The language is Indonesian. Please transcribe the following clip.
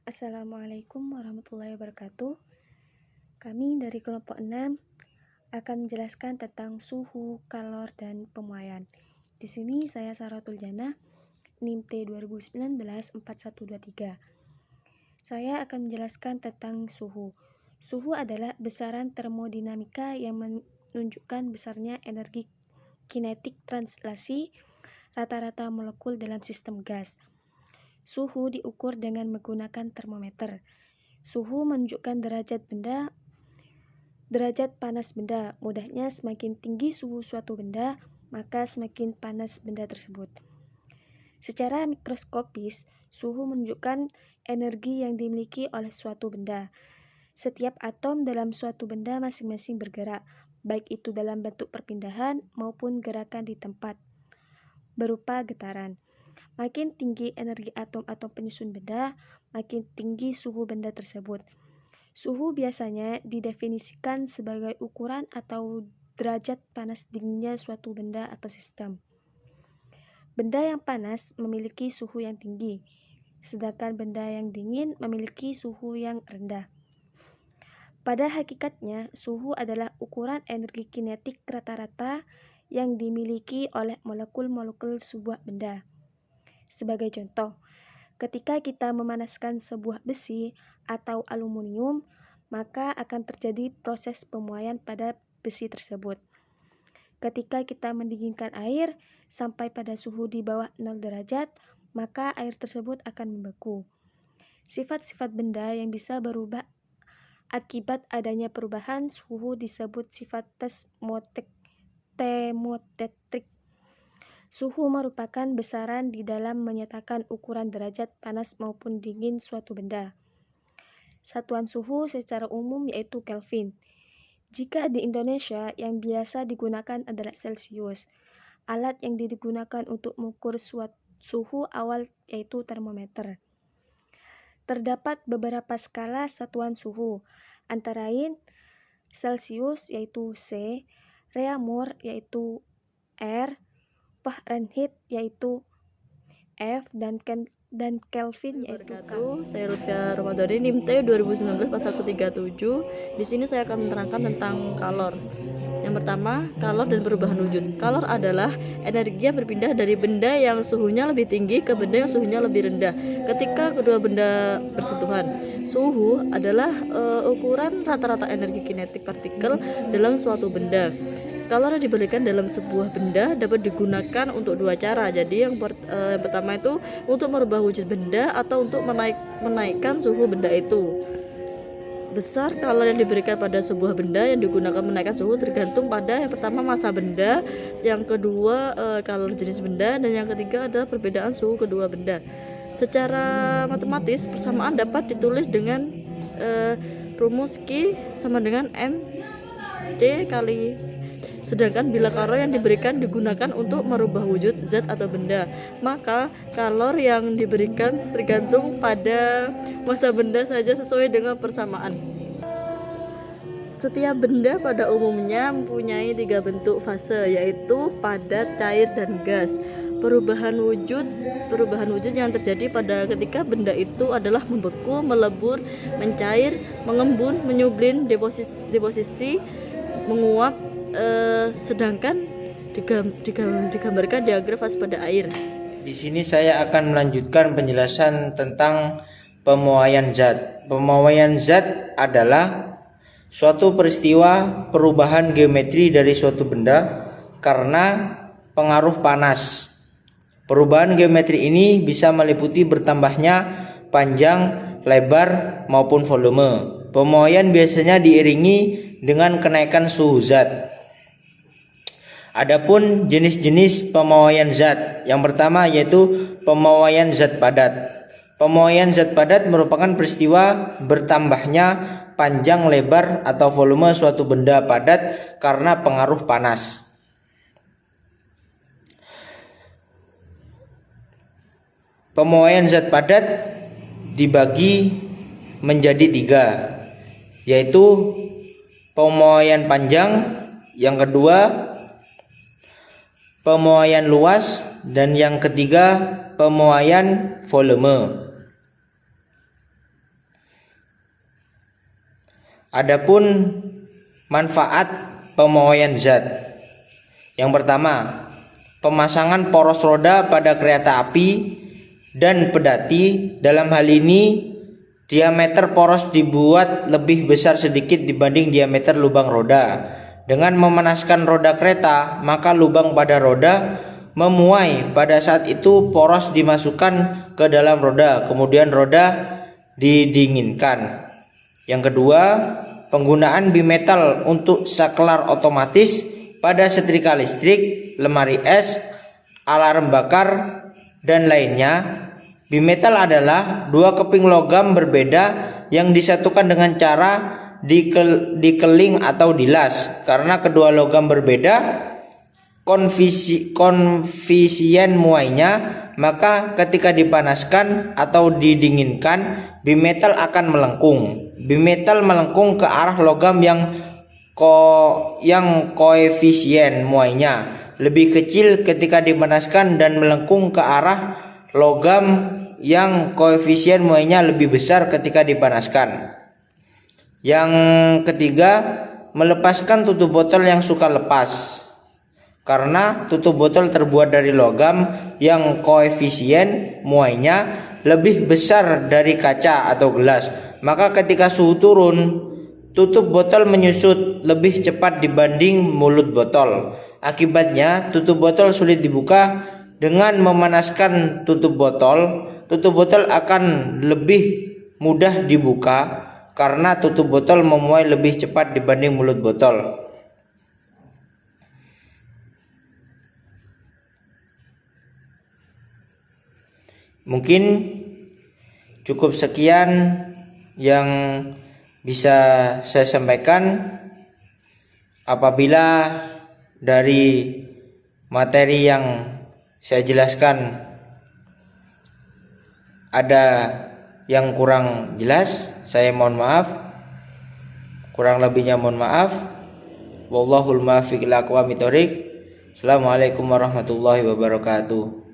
Assalamualaikum warahmatullahi wabarakatuh. Kami dari kelompok 6 akan menjelaskan tentang suhu, kalor, dan pemuaian. Di sini saya Saratul Jannah, NIM T 2019-4123. Saya akan menjelaskan tentang suhu. Suhu adalah besaran termodinamika yang menunjukkan besarnya energi kinetik translasi rata-rata molekul dalam sistem gas. Suhu diukur dengan menggunakan termometer. Suhu menunjukkan derajat panas benda. Mudahnya, semakin tinggi suhu suatu benda, maka semakin panas benda tersebut. Secara mikroskopis, suhu menunjukkan energi yang dimiliki oleh suatu benda. Setiap atom dalam suatu benda masing-masing bergerak, baik itu dalam bentuk perpindahan maupun gerakan di tempat, berupa getaran. Makin tinggi energi atom-atom penyusun benda, makin tinggi suhu benda tersebut. Suhu biasanya didefinisikan sebagai ukuran atau derajat panas dinginnya suatu benda atau sistem. Benda yang panas memiliki suhu yang tinggi, sedangkan benda yang dingin memiliki suhu yang rendah. Pada hakikatnya, suhu adalah ukuran energi kinetik rata-rata yang dimiliki oleh molekul-molekul sebuah benda. Sebagai contoh, ketika kita memanaskan sebuah besi atau aluminium, maka akan terjadi proses pemuaian pada besi tersebut. Ketika kita mendinginkan air sampai pada suhu di bawah 0 derajat, maka air tersebut akan membeku. Sifat-sifat benda yang bisa berubah akibat adanya perubahan suhu disebut sifat termotetrik. Suhu merupakan besaran di dalam menyatakan ukuran derajat panas maupun dingin suatu benda. Satuan suhu secara umum yaitu Kelvin. Jika di Indonesia, yang biasa digunakan adalah Celcius. Alat yang digunakan untuk mengukur suhu awal yaitu termometer. Terdapat beberapa skala satuan suhu, antara lain Celcius yaitu C, Reaumur yaitu R, Fahrenheit yaitu F, dan Kelvin yaitu K. Saya Lutfia Ramadhani, NIM T 2019-4137. Di sini saya akan menerangkan tentang kalor. Yang pertama, kalor dan perubahan wujud. Kalor adalah energi yang berpindah dari benda yang suhunya lebih tinggi ke benda yang suhunya lebih rendah ketika kedua benda bersentuhan. Suhu adalah ukuran rata-rata energi kinetik partikel dalam suatu benda. Kalor yang diberikan dalam sebuah benda dapat digunakan untuk dua cara. Jadi yang pertama itu untuk merubah wujud benda atau untuk menaikkan suhu benda itu. Besar kalor yang diberikan pada sebuah benda yang digunakan menaikkan suhu tergantung pada yang pertama massa benda, yang kedua kalor jenis benda, dan yang ketiga adalah perbedaan suhu kedua benda. Secara matematis, persamaan dapat ditulis dengan rumus Q sama dengan MC kali. Sedangkan bila kalor yang diberikan digunakan untuk merubah wujud zat atau benda, maka kalor yang diberikan tergantung pada massa benda saja sesuai dengan persamaan. Setiap benda pada umumnya mempunyai 3 bentuk fase, yaitu padat, cair, dan gas. Perubahan wujud yang terjadi pada ketika benda itu adalah membeku, melebur, mencair, mengembun, menyublin, deposisi, menguap. Sedangkan digambarkan diagram fase pada air. Di sini saya akan melanjutkan penjelasan tentang pemuaian zat. Pemuaian zat adalah suatu peristiwa perubahan geometri dari suatu benda karena pengaruh panas. Perubahan geometri ini bisa meliputi bertambahnya panjang, lebar, maupun volume. Pemuaian biasanya diiringi dengan kenaikan suhu zat. Adapun jenis-jenis pemuaian zat, yang pertama yaitu pemuaian zat padat. Pemuaian zat padat merupakan peristiwa bertambahnya panjang, lebar, atau volume suatu benda padat karena pengaruh panas. Pemuaian zat padat dibagi menjadi 3, yaitu pemuaian panjang, yang kedua pemuaian luas, dan yang ketiga pemuaian volume. Adapun manfaat pemawaian zat. Yang pertama, pemasangan poros roda pada kereta api dan pedati. Dalam hal ini diameter poros dibuat lebih besar sedikit dibanding diameter lubang roda. Dengan memanaskan roda kereta, maka lubang pada roda memuai. Pada saat itu poros dimasukkan ke dalam roda, kemudian roda didinginkan. Yang kedua, penggunaan bimetal untuk saklar otomatis pada setrika listrik, lemari es, alarm bakar, dan lainnya. Bimetal adalah dua keping logam berbeda yang disatukan dengan cara dikeling atau dilas. Karena kedua logam berbeda koefisien muainya, maka ketika dipanaskan atau didinginkan, bimetal akan melengkung. Bimetal melengkung ke arah logam yang koefisien muainya lebih kecil ketika dipanaskan dan melengkung ke arah logam yang koefisien muainya lebih besar ketika dipanaskan. Yang ketiga, melepaskan tutup botol yang suka lepas. Karena tutup botol terbuat dari logam yang koefisien muainya lebih besar dari kaca atau gelas, maka ketika suhu turun, tutup botol menyusut lebih cepat dibanding mulut botol. Akibatnya tutup botol sulit dibuka. Dengan memanaskan tutup botol akan lebih mudah dibuka karena tutup botol memuai lebih cepat dibanding mulut botol. Mungkin cukup sekian yang bisa saya sampaikan. Apabila dari materi yang saya jelaskan ada yang kurang jelas, saya mohon maaf. Kurang lebihnya mohon maaf. Wallahul muwaffiq ila aqwamit thoriq. Assalamualaikum warahmatullahi wabarakatuh.